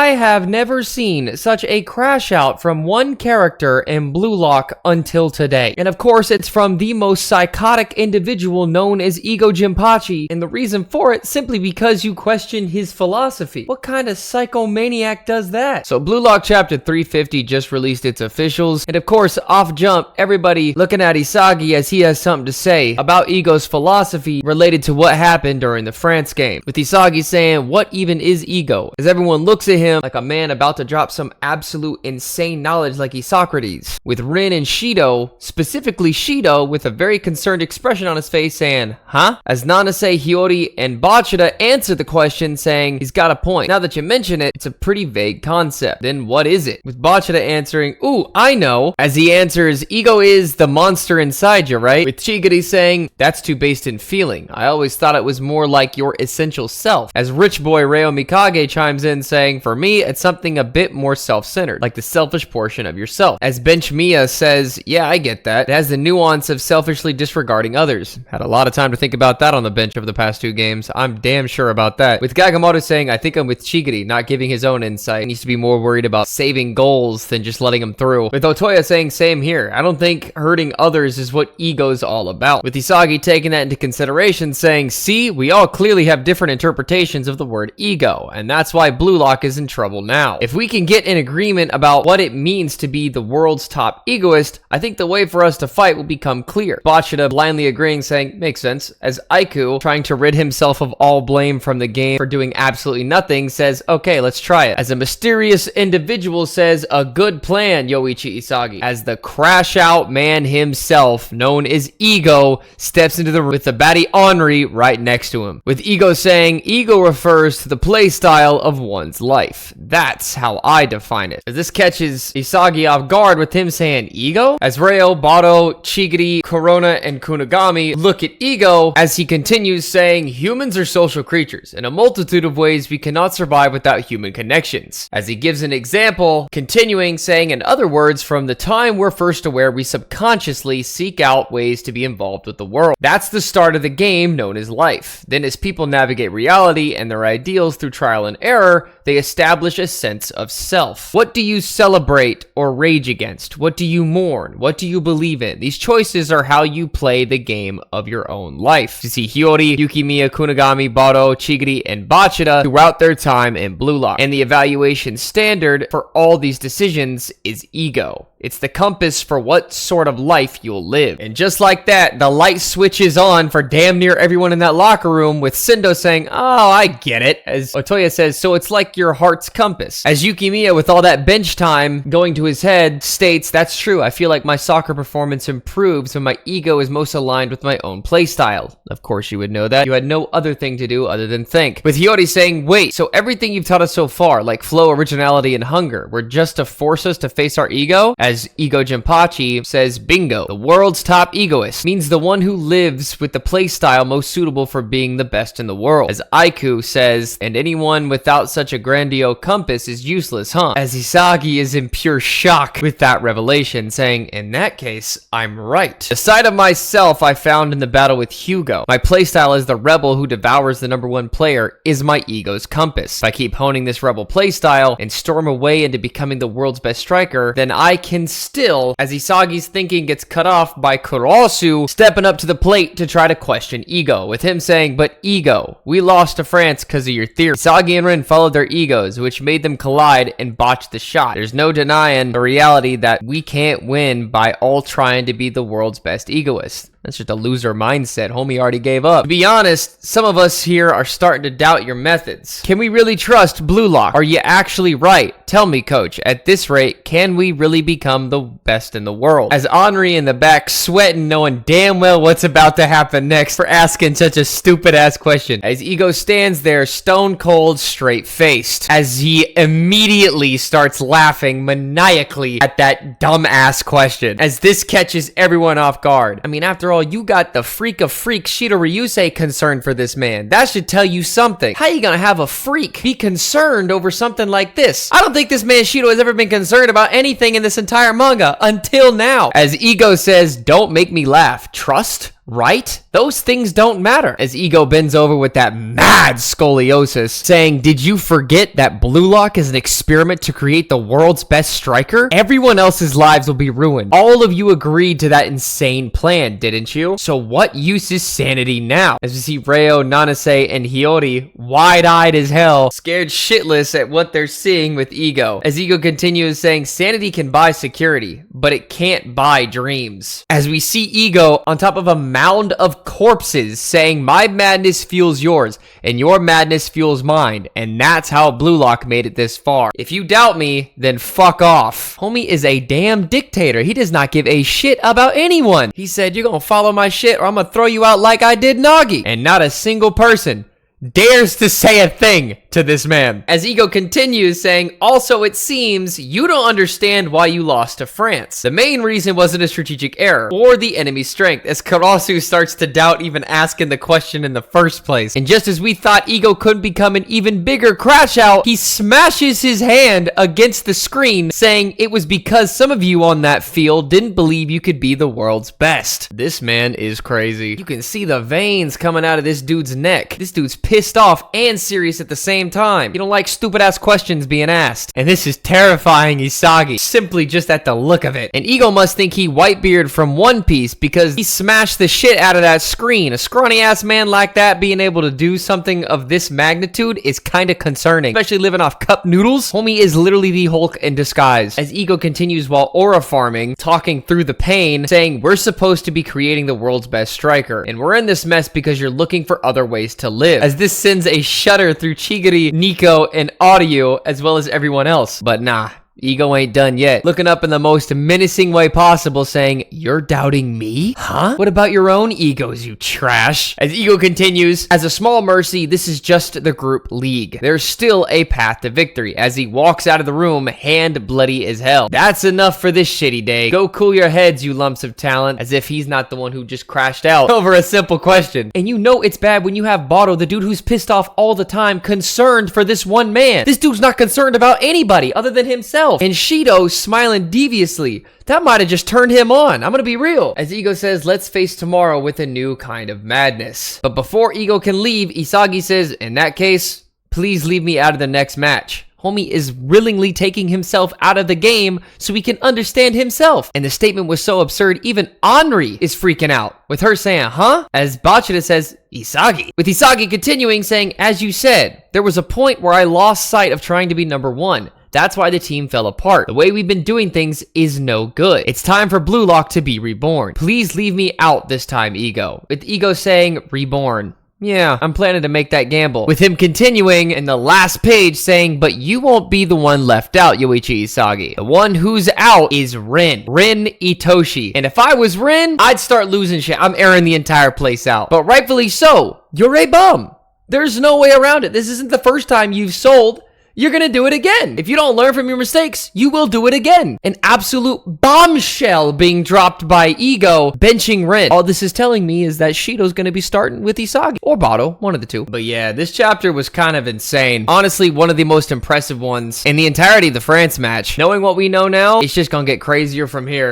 I have never seen such a crash out from one character in Blue Lock until today. And of course, it's from the most psychotic individual known as Ego Jimpachi, and the reason for it simply because you question his philosophy. What kind of psychomaniac does that? So Blue Lock chapter 350 just released its officials, and of course, off jump, everybody looking at Isagi as he has something to say about Ego's philosophy related to what happened during the France game. With Isagi saying, what even is ego? As everyone looks at him like a man about to drop some absolute insane knowledge like he's Socrates. With Rin and Shido, specifically Shido, with a very concerned expression on his face saying, huh? As Nanase, Hiyori, and Bachida answer the question saying, he's got a point. Now that you mention it, it's a pretty vague concept. Then what is it? With Bachida answering, ooh, I know. As he answers, ego is the monster inside you, right? With Chigiri saying, that's too based in feeling. I always thought it was more like your essential self. As Rich Boy Reo Mikage chimes in saying, for me, it's something a bit more self-centered, like the selfish portion of yourself. As Bench Mia says, yeah, I get that. It has the nuance of selfishly disregarding others. Had a lot of time to think about that on the bench over the past 2 games. I'm damn sure about that. With Gagamoto saying, I think I'm with Chigiri, not giving his own insight. He needs to be more worried about saving goals than just letting them through. With Otoya saying, same here. I don't think hurting others is what ego's all about. With Isagi taking that into consideration, saying, see, we all clearly have different interpretations of the word ego, and that's why Blue Lock is in trouble now. If we can get an agreement about what it means to be the world's top egoist, I think the way for us to fight will become clear. Bachida blindly agreeing, saying, makes sense, as Aiku, trying to rid himself of all blame from the game for doing absolutely nothing, says, okay, let's try it. As a mysterious individual says, a good plan, Yoichi Isagi. As the crash out man himself, known as Ego, steps into the room with the baddie Henri right next to him. With Ego saying, ego refers to the play style of one's life. That's how I define it. As this catches Isagi off guard with him saying, ego? As Reo, Bato, Chigiri, Corona, and Kunigami look at Ego as he continues saying, humans are social creatures. In a multitude of ways, we cannot survive without human connections. As he gives an example, continuing saying, in other words, from the time we're first aware, we subconsciously seek out ways to be involved with the world. That's the start of the game known as life. Then as people navigate reality and their ideals through trial and error, they establish a sense of self. What do you celebrate or rage against? What do you mourn? What do you believe in? These choices are how you play the game of your own life. You see Hiyori, Yukimiya, Kunigami, Bato, Chigiri, and Bachida throughout their time in Blue Lock. And the evaluation standard for all these decisions is ego. It's the compass for what sort of life you'll live. And just like that, the light switches on for damn near everyone in that locker room, with Sendo saying, oh, I get it. As Otoya says, so it's like your heart's compass. As Yukimiya, with all that bench time going to his head, states, that's true. I feel like my soccer performance improves when my ego is most aligned with my own playstyle. Of course you would know that. You had no other thing to do other than think. With Hiyori saying, wait, so everything you've taught us so far, like flow, originality, and hunger, were just to force us to face our ego? As Ego Jimpachi says, bingo, the world's top egoist means the one who lives with the playstyle most suitable for being the best in the world. As Aiku says, and anyone without such a grandiose compass is useless, huh? As Isagi is in pure shock with that revelation, saying, in that case, I'm right. The side of myself I found in the battle with Hugo. My playstyle as the rebel who devours the #1 player is my ego's compass. If I keep honing this rebel playstyle and storm away into becoming the world's best striker, then I can still, as Isagi's thinking gets cut off by Kurosu stepping up to the plate to try to question ego, with him saying, but ego, we lost to France because of your theory. Isagi and Rin followed their egos, which made them collide and botch the shot. There's no denying the reality that we can't win by all trying to be the world's best egoist. That's just a loser mindset. Homie already gave up. To be honest, some of us here are starting to doubt your methods. Can we really trust Blue Lock? Are you actually right? Tell me, coach, at this rate, can we really become the best in the world? As Henri in the back sweating, knowing damn well what's about to happen next for asking such a stupid ass question. As Ego stands there stone cold, straight faced, as he immediately starts laughing maniacally at that dumb ass question. As this catches everyone off guard. I mean, after all, you got the freak of freaks Shido Ryusei concerned for this man. That should tell you something. How you gonna have a freak be concerned over something like this? I don't think this man Shido has ever been concerned about anything in this entire manga until now. As Ego says, don't make me laugh. Trust? right? Those things don't matter. As Ego bends over with that mad scoliosis, saying, did you forget that Blue Lock is an experiment to create the world's best striker? Everyone else's lives will be ruined. All of you agreed to that insane plan, didn't you? So what use is sanity now? As we see Reo, Nanase, and Hiyori wide-eyed as hell, scared shitless at what they're seeing with Ego. As Ego continues saying, sanity can buy security, but it can't buy dreams. As we see Ego on top of a mound of corpses saying, my madness fuels yours and your madness fuels mine, and that's how Blue Lock made it this far. If you doubt me, then fuck off. Homie is a damn dictator. He does not give a shit about anyone. He said, you're gonna follow my shit or I'm gonna throw you out like I did Nagi. And not a single person dares to say a thing to this man. As Ego continues saying, also it seems you don't understand why you lost to France. The main reason wasn't a strategic error or the enemy's strength, as Karasu starts to doubt even asking the question in the first place. And just as we thought Ego couldn't become an even bigger crash out, he smashes his hand against the screen saying it was because some of you on that field didn't believe you could be the world's best. This man is crazy. You can see the veins coming out of this dude's neck. This dude's pissed off and serious at the same time. You don't like stupid ass questions being asked. And this is terrifying Isagi, simply just at the look of it. And Ego must think he Whitebeard from One Piece because he smashed the shit out of that screen. A scrawny ass man like that being able to do something of this magnitude is kind of concerning, especially living off cup noodles. Homie is literally the Hulk in disguise. As Ego continues while aura farming, talking through the pain, saying we're supposed to be creating the world's best striker, and we're in this mess because you're looking for other ways to live. As this sends a shudder through Chigiri, Nico, and Audio, as well as everyone else. But nah, Ego ain't done yet. Looking up in the most menacing way possible, saying, you're doubting me? Huh? What about your own egos, you trash? As Ego continues, as a small mercy, this is just the group league. There's still a path to victory, as he walks out of the room, hand bloody as hell. That's enough for this shitty day. Go cool your heads, you lumps of talent, as if he's not the one who just crashed out over a simple question. And you know it's bad when you have Bato, the dude who's pissed off all the time, concerned for this one man. This dude's not concerned about anybody other than himself. And Shido smiling deviously. That might have just turned him on. I'm gonna be real. As Ego says, let's face tomorrow with a new kind of madness. But before Ego can leave, Isagi says, in that case, please leave me out of the next match. Homie is willingly taking himself out of the game so he can understand himself. And the statement was so absurd, even Henri is freaking out, with her saying, huh? As Bachida says, Isagi. With Isagi continuing saying, as you said, there was a point where I lost sight of trying to be number one. That's why the team fell apart. The way we've been doing things is no good. It's time for Blue Lock to be reborn. Please leave me out this time, Ego. With Ego saying, reborn. Yeah, I'm planning to make that gamble. With him continuing in the last page saying, but you won't be the one left out, Yoichi Isagi. The one who's out is Rin. Rin Itoshi. And if I was Rin, I'd start losing shit. I'm airing the entire place out. But rightfully so. You're a bum. There's no way around it. This isn't the first time you've sold. You're gonna do it again. If you don't learn from your mistakes, you will do it again. An absolute bombshell being dropped by Ego, benching Rin. All this is telling me is that Shido's gonna be starting with Isagi. Or Bato, one of the two. But yeah, this chapter was kind of insane. Honestly, one of the most impressive ones in the entirety of the France match. Knowing what we know now, it's just gonna get crazier from here.